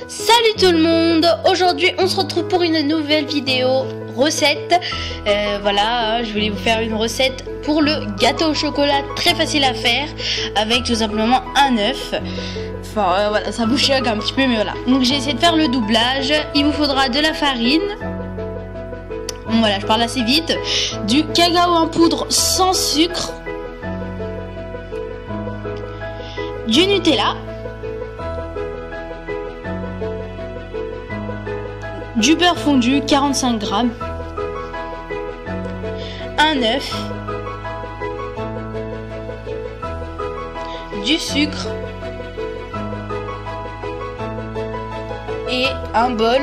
Salut tout le monde. Aujourd'hui on se retrouve pour une nouvelle vidéo recette. Voilà, je voulais vous faire une recette pour le gâteau au chocolat, très facile à faire, avec tout simplement un œuf. Enfin voilà, ça bouge un petit peu, mais voilà. Donc j'ai essayé de faire le doublage. Il vous faudra de la farine. Bon, voilà, je parle assez vite. Du cacao en poudre sans sucre. Du Nutella. Du beurre fondu 45 grammes. Un œuf. Du sucre. Et un bol.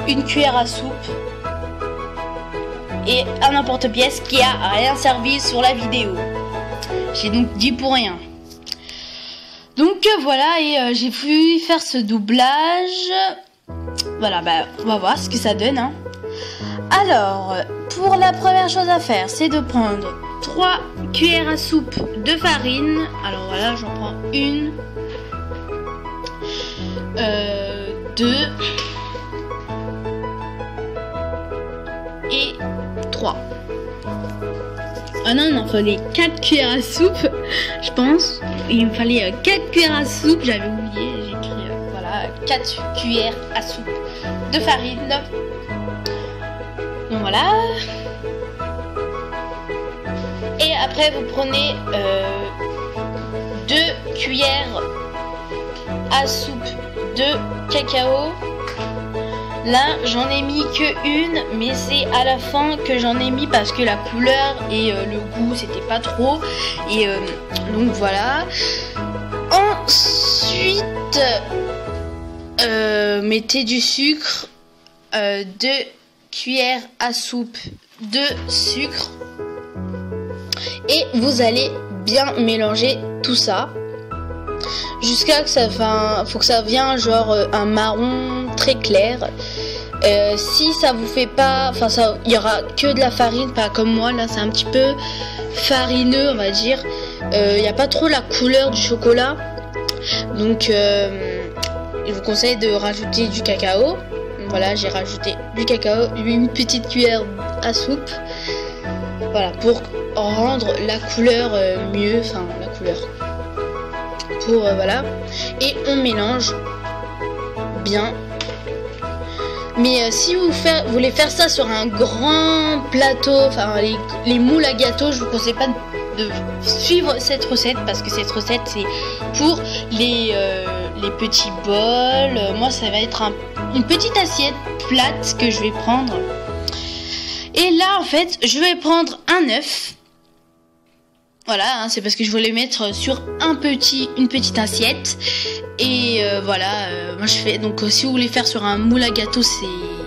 Une cuillère à soupe. Et un emporte-pièce qui a rien servi sur la vidéo. J'ai donc dit pour rien. Donc voilà, et j'ai voulu faire ce doublage. Voilà, on va voir ce que ça donne. Hein. Alors, pour la première chose à faire, c'est de prendre 3 cuillères à soupe de farine. Alors voilà, j'en prends une, 2 et 3. Ah non, il fallait 4 cuillères à soupe, je pense. Il me fallait 4 cuillères à soupe, j'avais oublié, j'ai écrit voilà, 4 cuillères à soupe de farine. Donc voilà. Et après vous prenez 2 cuillères à soupe de cacao. Là j'en ai mis que une, mais c'est à la fin que j'en ai mis parce que la couleur et le goût c'était pas trop. Et donc voilà. Ensuite mettez du sucre, 2 cuillères à soupe de sucre. Et vous allez bien mélanger tout ça jusqu'à que ça faut que ça vienne genre un marron très clair. Si ça vous fait pas, enfin ça, il y aura que de la farine, pas comme moi là, c'est un petit peu farineux on va dire. Il n'y a pas trop la couleur du chocolat, donc je vous conseille de rajouter du cacao. Voilà, j'ai rajouté du cacao, une petite cuillère à soupe. Voilà, pour rendre la couleur mieux, enfin la couleur. Pour voilà, et on mélange bien. Mais si vous voulez faire ça sur un grand plateau, enfin les moules à gâteau, je vous conseille pas de suivre cette recette parce que cette recette c'est pour les petits bols. Moi ça va être une petite assiette plate que je vais prendre. Et là en fait je vais prendre un œuf. Voilà, hein, c'est parce que je voulais mettre sur une petite assiette. Et voilà, moi je fais. Donc si vous voulez faire sur un moule à gâteau,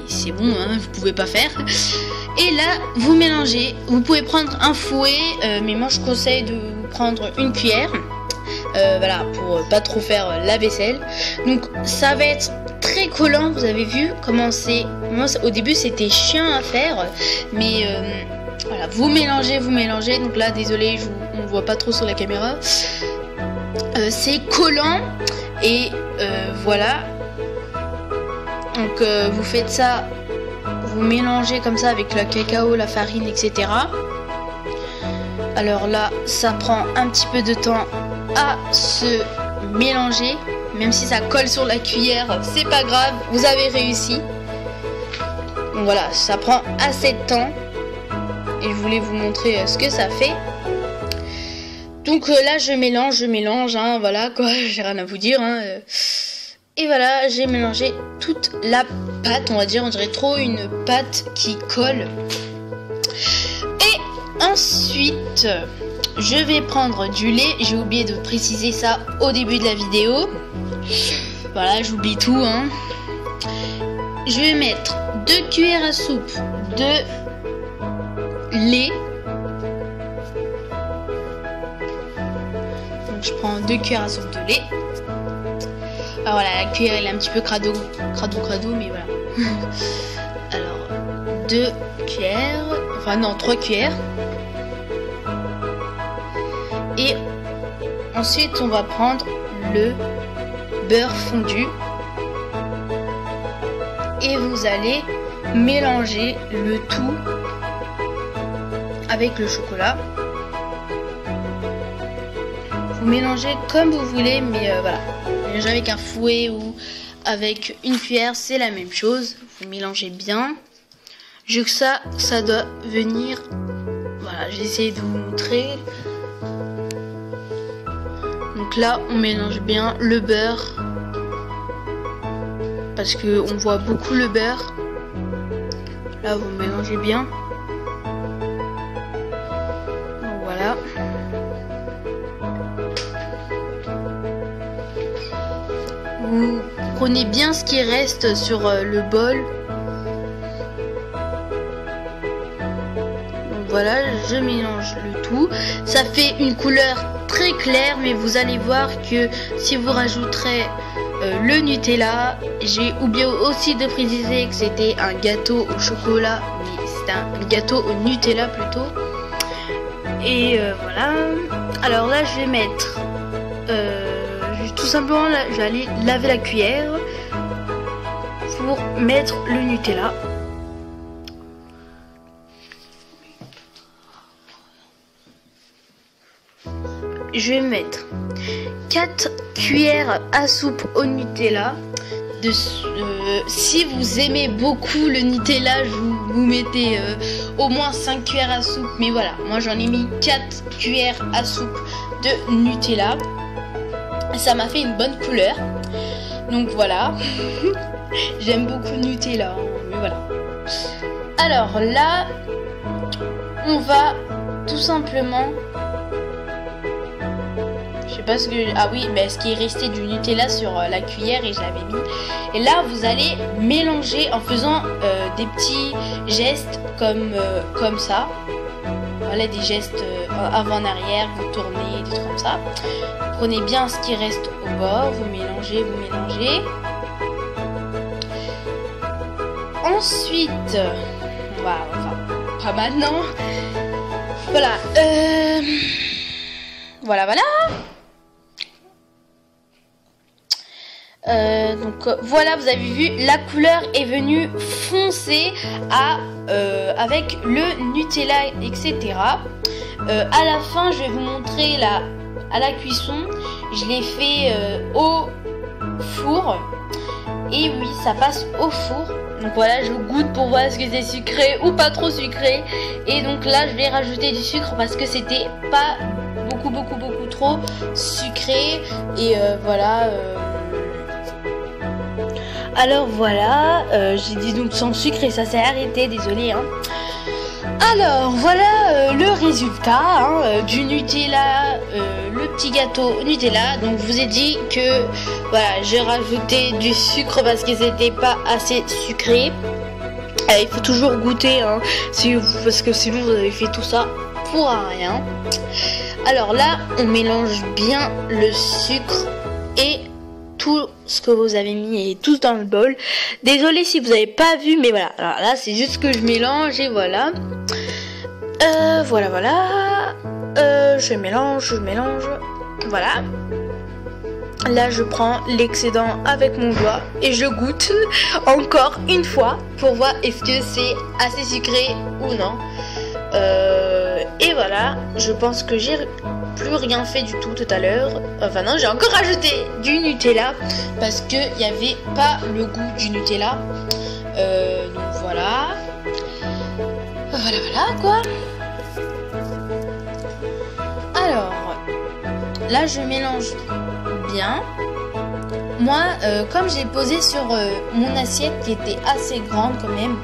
c'est bon, hein, vous pouvez pas faire. Et là, vous mélangez. Vous pouvez prendre un fouet, mais moi je conseille de prendre une cuillère. Voilà, pour pas trop faire la vaisselle. Donc ça va être très collant, vous avez vu comment c'est. Moi au début c'était chiant à faire, mais voilà, vous mélangez. Donc là, désolé, on voit pas trop sur la caméra. C'est collant et voilà. Donc vous faites ça, vous mélangez comme ça avec le cacao, la farine, etc. Alors là, ça prend un petit peu de temps à se mélanger. Même si ça colle sur la cuillère, c'est pas grave, vous avez réussi. Donc voilà, ça prend assez de temps. Et je voulais vous montrer ce que ça fait. Donc là je mélange, hein, voilà quoi, j'ai rien à vous dire. Hein, et voilà, j'ai mélangé toute la pâte, on va dire, on dirait trop une pâte qui colle. Et ensuite, je vais prendre du lait, j'ai oublié de préciser ça au début de la vidéo. Voilà, j'oublie tout. Hein. Je vais mettre 2 cuillères à soupe de lait. Donc je prends 2 cuillères à soupe de lait. Alors voilà, la cuillère elle est un petit peu crado, mais voilà. Alors 2 cuillères, enfin non 3 cuillères. Et ensuite on va prendre le beurre fondu et vous allez mélanger le tout avec le chocolat. Vous mélangez comme vous voulez, mais voilà, mélangez avec un fouet ou avec une cuillère, c'est la même chose. Vous mélangez bien. Jusqu'à ça doit venir. Voilà, j'ai essayé de vous montrer. Donc là, on mélange bien le beurre parce que on voit beaucoup le beurre. Là, vous mélangez bien. Donc voilà. Vous prenez bien ce qui reste sur le bol. Donc voilà, je mélange le tout. Ça fait une couleur très claire, mais vous allez voir que si vous rajouterez le Nutella, j'ai oublié aussi de préciser que c'était un gâteau au chocolat, mais c'est un gâteau au Nutella plutôt. Et voilà. Alors là, je vais mettre tout simplement là, je vais aller laver la cuillère pour mettre le Nutella. Je vais mettre 4 cuillères à soupe au Nutella. Si vous aimez beaucoup le Nutella, vous mettez au moins 5 cuillères à soupe. Mais voilà, moi j'en ai mis 4 cuillères à soupe de Nutella. Ça m'a fait une bonne couleur. Donc voilà. J'aime beaucoup le Nutella. Mais voilà. Alors là, on va tout simplement... Je sais pas ce que... Ah oui, mais ce qui est resté du Nutella sur la cuillère et je l'avais mis. Et là, vous allez mélanger en faisant des petits gestes comme ça. Voilà, des gestes avant en arrière, vous tournez, des trucs comme ça. Prenez bien ce qui reste au bord, vous mélangez, vous mélangez. Ensuite, enfin, pas maintenant. Voilà, voilà. Donc voilà, vous avez vu, la couleur est venue foncée avec le Nutella, etc. À la fin, je vais vous montrer à la cuisson. Je l'ai fait au four. Et oui, ça passe au four. Donc voilà, je goûte pour voir est-ce que c'est sucré ou pas trop sucré. Et donc là, je vais rajouter du sucre parce que c'était pas beaucoup trop sucré. Et voilà... Alors voilà, j'ai dit donc sans sucre et ça s'est arrêté, désolé hein. Alors voilà le résultat du Nutella, le petit gâteau Nutella. Donc je vous ai dit que voilà, j'ai rajouté du sucre parce que c'était pas assez sucré. Il faut toujours goûter parce que sinon vous avez fait tout ça pour rien. Alors là, on mélange bien le sucre et tout ce que vous avez mis est tout dans le bol. Désolée si vous n'avez pas vu, mais voilà. Alors là, c'est juste que je mélange et voilà. Voilà. Je mélange. Voilà. Là, je prends l'excédent avec mon doigt et je goûte encore une fois pour voir est-ce que c'est assez sucré ou non. Et voilà, je pense que j'ai plus rien fait du tout à l'heure. Enfin non, j'ai encore rajouté du Nutella parce que il n'y avait pas le goût du Nutella. Donc voilà. Voilà quoi. Alors, là je mélange bien. Moi, comme j'ai posé sur mon assiette qui était assez grande quand même,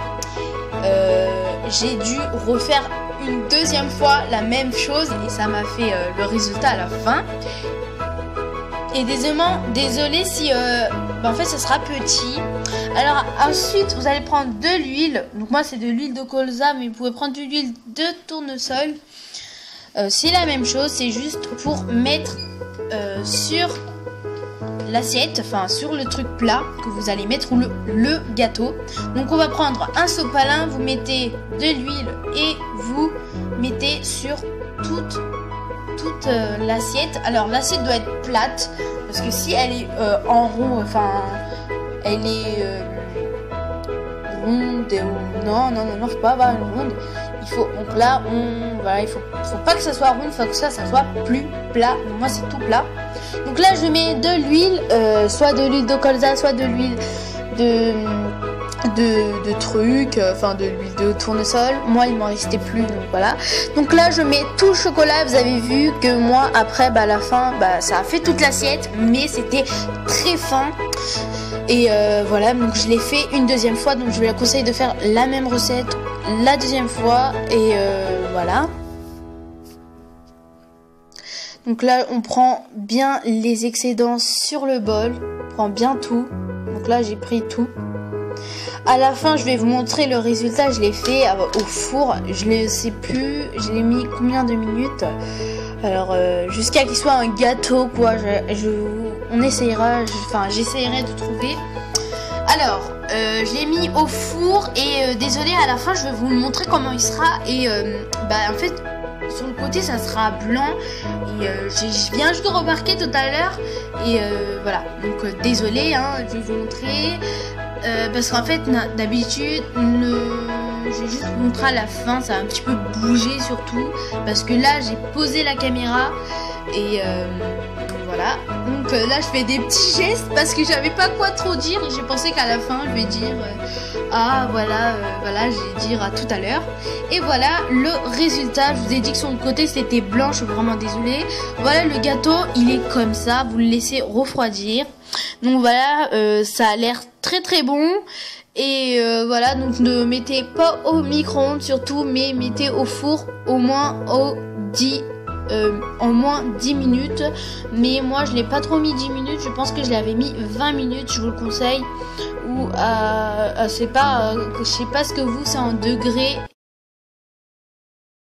j'ai dû refaire une deuxième fois la même chose et ça m'a fait le résultat à la fin. Et désolé si en fait ça sera petit. Alors ensuite vous allez prendre de l'huile. Donc moi c'est de l'huile de colza, mais vous pouvez prendre de l'huile de tournesol. C'est la même chose, c'est juste pour mettre sur l'assiette, enfin sur le truc plat que vous allez mettre ou le gâteau. Donc on va prendre un sopalin, vous mettez de l'huile et vous mettez sur toute l'assiette. Alors l'assiette doit être plate parce que si elle est en rond, enfin elle est ronde ou non, faut pas avoir une ronde. Il faut, donc là, voilà, il faut pas que ça soit rond, il faut que ça soit plus plat. Donc moi, c'est tout plat. Donc là, je mets de l'huile, soit de l'huile de colza, soit de l'huile de trucs, enfin de l'huile de tournesol. Moi, il m'en restait plus, donc voilà. Donc là, je mets tout le chocolat. Vous avez vu que moi, après, à la fin, ça a fait toute l'assiette, mais c'était très fin. Et voilà, donc je l'ai fait une deuxième fois, donc je vous la conseille de faire la même recette la deuxième fois. Et voilà. Donc là, on prend bien les excédents sur le bol, on prend bien tout. Donc là, j'ai pris tout. À la fin, je vais vous montrer le résultat. Je l'ai fait au four. Je ne sais plus, je l'ai mis combien de minutes. Alors, jusqu'à qu'il soit un gâteau, quoi. On essayera, j'essayerai de trouver. Alors, je l'ai mis au four et désolé, à la fin, je vais vous montrer comment il sera. Et en fait, sur le côté, ça sera blanc. Et je viens juste de remarquer tout à l'heure. Et voilà, donc désolé, hein, je vais vous montrer. Parce qu'en fait, d'habitude, je vais juste vous montrer à la fin, ça a un petit peu bougé surtout. Parce que là, j'ai posé la caméra et voilà. Donc là, je fais des petits gestes parce que j'avais pas quoi trop dire. Et j'ai pensé qu'à la fin, je vais dire voilà, je vais dire à tout à l'heure. Et voilà le résultat. Je vous ai dit que sur le côté, c'était blanc, je suis vraiment désolée. Voilà le gâteau, il est comme ça. Vous le laissez refroidir. Donc voilà, ça a l'air très très bon. Et voilà, donc ne mettez pas au micro-ondes surtout, mais mettez au four au moins en moins 10 minutes. Mais moi je l'ai pas trop mis 10 minutes, je pense que je l'avais mis 20 minutes, je vous le conseille. Ou je sais pas ce que vous, c'est en degrés.